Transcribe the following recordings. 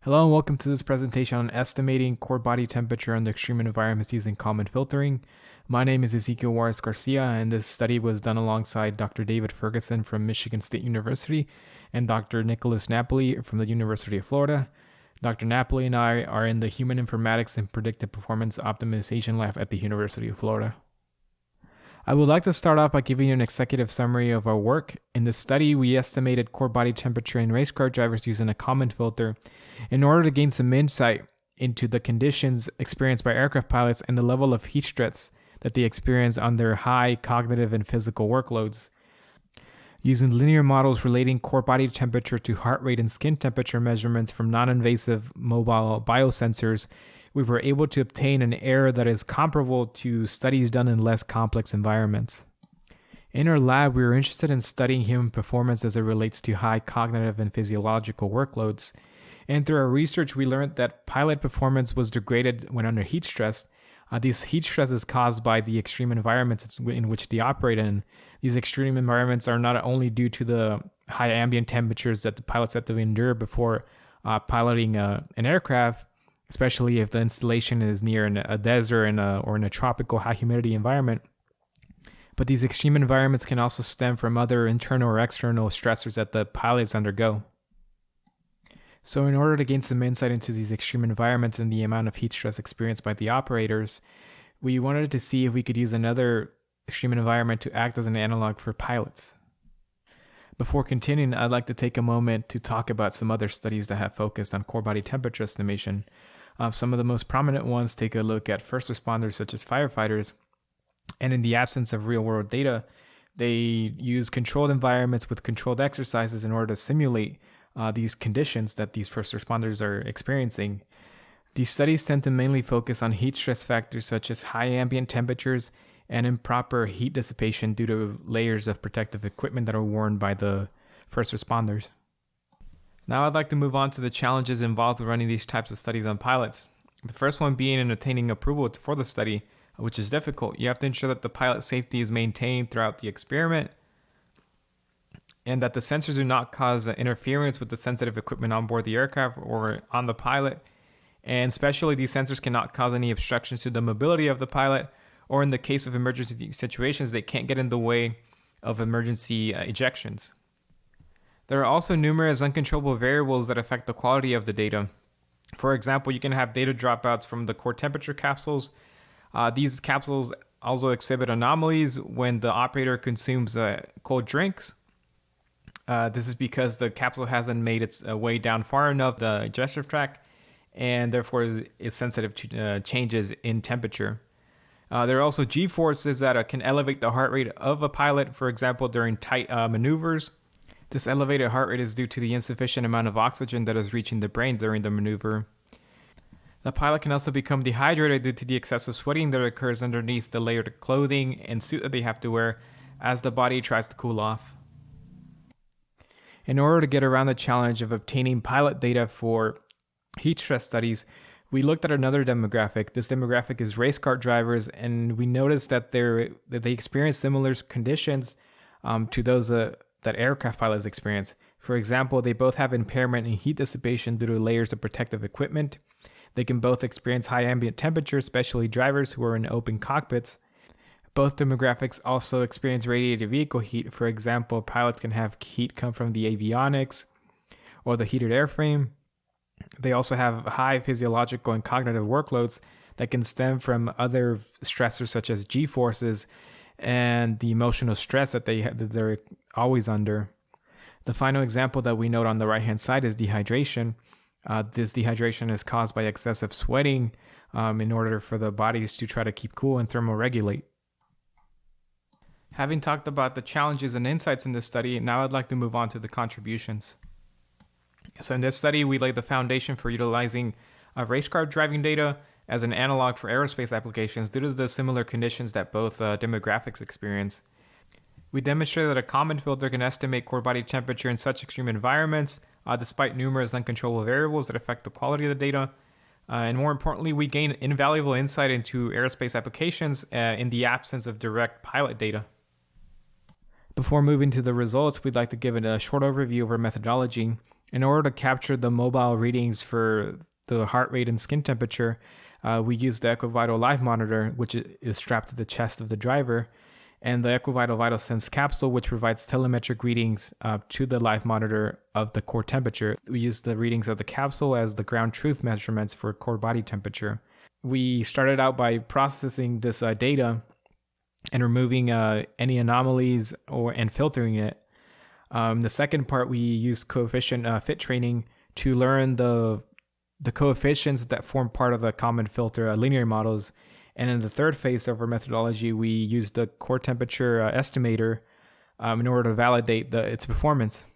Hello and welcome to this presentation on estimating core body temperature under extreme environments using Kalman filtering. My name is Ezekiel Juarez Garcia, and this study was done alongside Dr. David Ferguson from Michigan State University and Dr. Nicholas Napoli from the University of Florida. Dr. Napoli and I are in the Human Informatics and Predictive Performance Optimization Lab at the University of Florida. I would like to start off by giving you an executive summary of our work. In this study, we estimated core body temperature in race car drivers using a Kalman filter in order to gain some insight into the conditions experienced by aircraft pilots and the level of heat stress that they experience under high cognitive and physical workloads. Using linear models relating core body temperature to heart rate and skin temperature measurements from non-invasive mobile biosensors, we were able to obtain an error that is comparable to studies done in less complex environments. In our lab, we were interested in studying human performance as it relates to high cognitive and physiological workloads. And through our research, we learned that pilot performance was degraded when under heat stress. These heat stress is caused by the extreme environments in which they operate in. These extreme environments are not only due to the high ambient temperatures that the pilots have to endure before piloting an aircraft, especially if the installation is near a desert or in a tropical high humidity environment. But these extreme environments can also stem from other internal or external stressors that the pilots undergo. So in order to gain some insight into these extreme environments and the amount of heat stress experienced by the operators, we wanted to see if we could use another extreme environment to act as an analog for pilots. Before continuing, I'd like to take a moment to talk about some other studies that have focused on core body temperature estimation. Some of the most prominent ones take a look at first responders such as firefighters, and in the absence of real-world data, they use controlled environments with controlled exercises in order to simulate these conditions that these first responders are experiencing. These studies tend to mainly focus on heat stress factors such as high ambient temperatures and improper heat dissipation due to layers of protective equipment that are worn by the first responders. Now I'd like to move on to the challenges involved with running these types of studies on pilots. The first one being in obtaining approval for the study, which is difficult. You have to ensure that the pilot safety is maintained throughout the experiment and that the sensors do not cause interference with the sensitive equipment on board the aircraft or on the pilot. And especially these sensors cannot cause any obstructions to the mobility of the pilot, or in the case of emergency situations, they can't get in the way of emergency ejections. There are also numerous uncontrollable variables that affect the quality of the data. For example, you can have data dropouts from the core temperature capsules. These capsules also exhibit anomalies when the operator consumes cold drinks. This is because the capsule hasn't made its way down far enough the digestive tract, and therefore is sensitive to changes in temperature. There are also G-forces that can elevate the heart rate of a pilot, for example, during tight maneuvers. This elevated heart rate is due to the insufficient amount of oxygen that is reaching the brain during the maneuver. The pilot can also become dehydrated due to the excessive sweating that occurs underneath the layered clothing and suit that they have to wear as the body tries to cool off. In order to get around the challenge of obtaining pilot data for heat stress studies, we looked at another demographic. This demographic is race car drivers, and we noticed that they experience similar conditions to those that aircraft pilots experience. For example, they both have impairment in heat dissipation due to layers of protective equipment. They can both experience high ambient temperature, especially drivers who are in open cockpits. Both demographics also experience radiated vehicle heat. For example, pilots can have heat come from the avionics or the heated airframe. They also have high physiological and cognitive workloads that can stem from other stressors such as G-forces and the emotional stress that they're always under. The final example that we note on the right-hand side is dehydration. This dehydration is caused by excessive sweating in order for the bodies to try to keep cool and thermoregulate. Having talked about the challenges and insights in this study, now I'd like to move on to the contributions. So in this study, we laid the foundation for utilizing race car driving data as an analog for aerospace applications due to the similar conditions that both demographics experience. We demonstrated that a Kalman filter can estimate core body temperature in such extreme environments, despite numerous uncontrollable variables that affect the quality of the data. And more importantly, we gain invaluable insight into aerospace applications in the absence of direct pilot data. Before moving to the results, we'd like to give it a short overview of our methodology. In order to capture the mobile readings for the heart rate and skin temperature, we use the EquiVital Live monitor, which is strapped to the chest of the driver, and the EquiVital Vital Sense capsule, which provides telemetric readings to the live monitor of the core temperature. We use the readings of the capsule as the ground truth measurements for core body temperature. We started out by processing this data and removing any anomalies and filtering it. The second part, we use coefficient fit training to learn the coefficients that form part of the Kalman filter linear models. And in the third phase of our methodology, we use the core temperature estimator in order to validate its performance.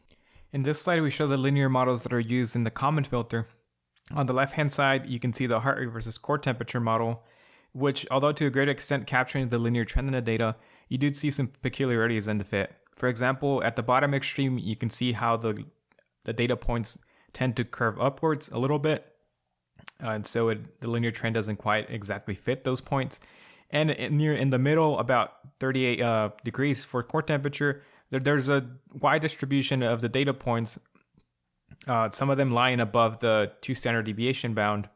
In this slide, we show the linear models that are used in the Kalman filter. On the left-hand side, you can see the heart rate versus core temperature model, which, although to a great extent capturing the linear trend in the data, you do see some peculiarities in the fit. For example, at the bottom extreme, you can see how the data points tend to curve upwards a little bit. And so the linear trend doesn't quite exactly fit those points. And in the middle, about 38 degrees for core temperature, there's a wide distribution of the data points, some of them lying above the 2 standard deviation bound.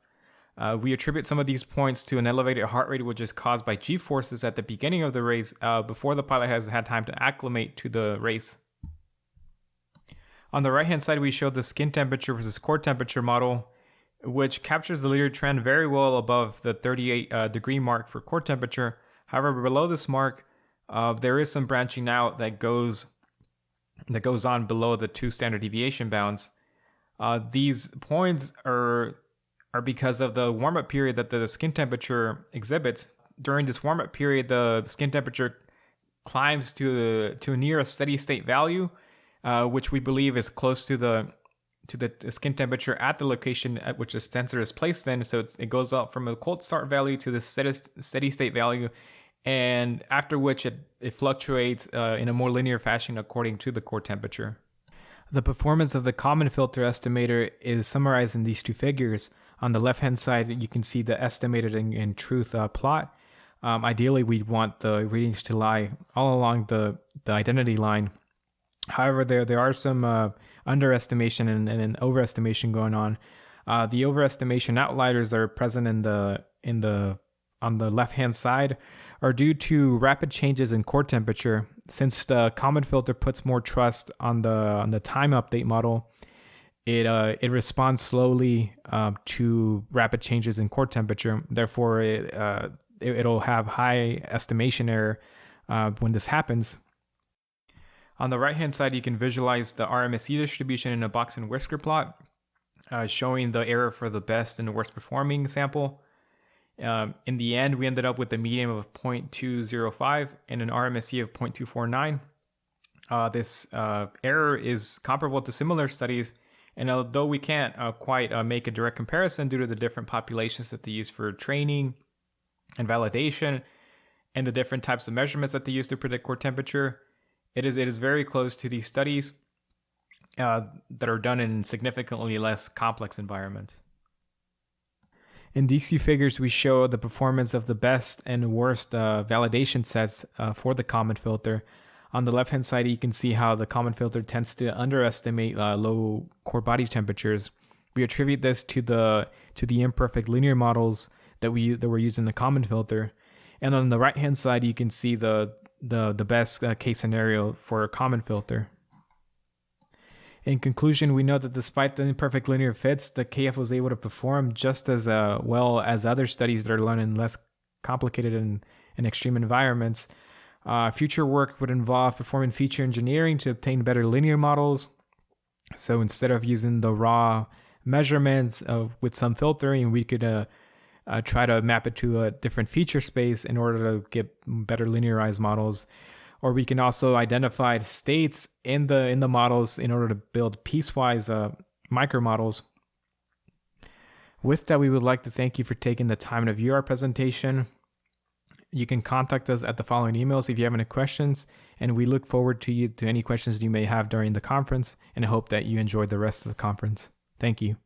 We attribute some of these points to an elevated heart rate, which is caused by G-forces at the beginning of the race before the pilot has had time to acclimate to the race. On the right-hand side, we show the skin temperature versus core temperature model, which captures the linear trend very well above the 38 degree mark for core temperature. However, below this mark, there is some branching out that goes on below the 2 standard deviation bounds. These points are because of the warm-up period that the skin temperature exhibits. During this warm-up period, the skin temperature climbs to near a steady state value, which we believe is close to the skin temperature at the location at which the sensor is placed in. So it goes up from a cold start value to the steady state value, and after which it fluctuates in a more linear fashion according to the core temperature. The performance of the Kalman filter estimator is summarized in these two figures. On the left-hand side, you can see the estimated and truth plot. Ideally, we'd want the readings to lie all along the identity line. However, there are some underestimation and an overestimation going on. The overestimation outliers that are present on the left-hand side are due to rapid changes in core temperature. Since the Kalman filter puts more trust on the time update model, it responds slowly to rapid changes in core temperature. Therefore, it'll have high estimation error when this happens. On the right-hand side, you can visualize the RMSE distribution in a box and whisker plot, showing the error for the best and the worst performing sample. In the end, we ended up with a median of 0.205 and an RMSE of 0.249. This error is comparable to similar studies, and although we can't quite make a direct comparison due to the different populations that they use for training and validation and the different types of measurements that they use to predict core temperature, it is very close to these studies that are done in significantly less complex environments. In these two figures, we show the performance of the best and worst validation sets for the Kalman filter. On the left-hand side, you can see how the Kalman filter tends to underestimate low core body temperatures. We attribute this to the imperfect linear models that were used in the Kalman filter. And on the right-hand side, you can see the best case scenario for a Kalman filter. In conclusion, we know that despite the imperfect linear fits, the KF was able to perform just as well as other studies that are run in less complicated and extreme environments. Future work would involve performing feature engineering to obtain better linear models. So instead of using the raw measurements with some filtering, we could try to map it to a different feature space in order to get better linearized models. Or we can also identify states in the models in order to build piecewise micro models. With that, we would like to thank you for taking the time to view our presentation. You can contact us at the following emails if you have any questions, and we look forward to any questions you may have during the conference, and I hope that you enjoyed the rest of the conference. Thank you.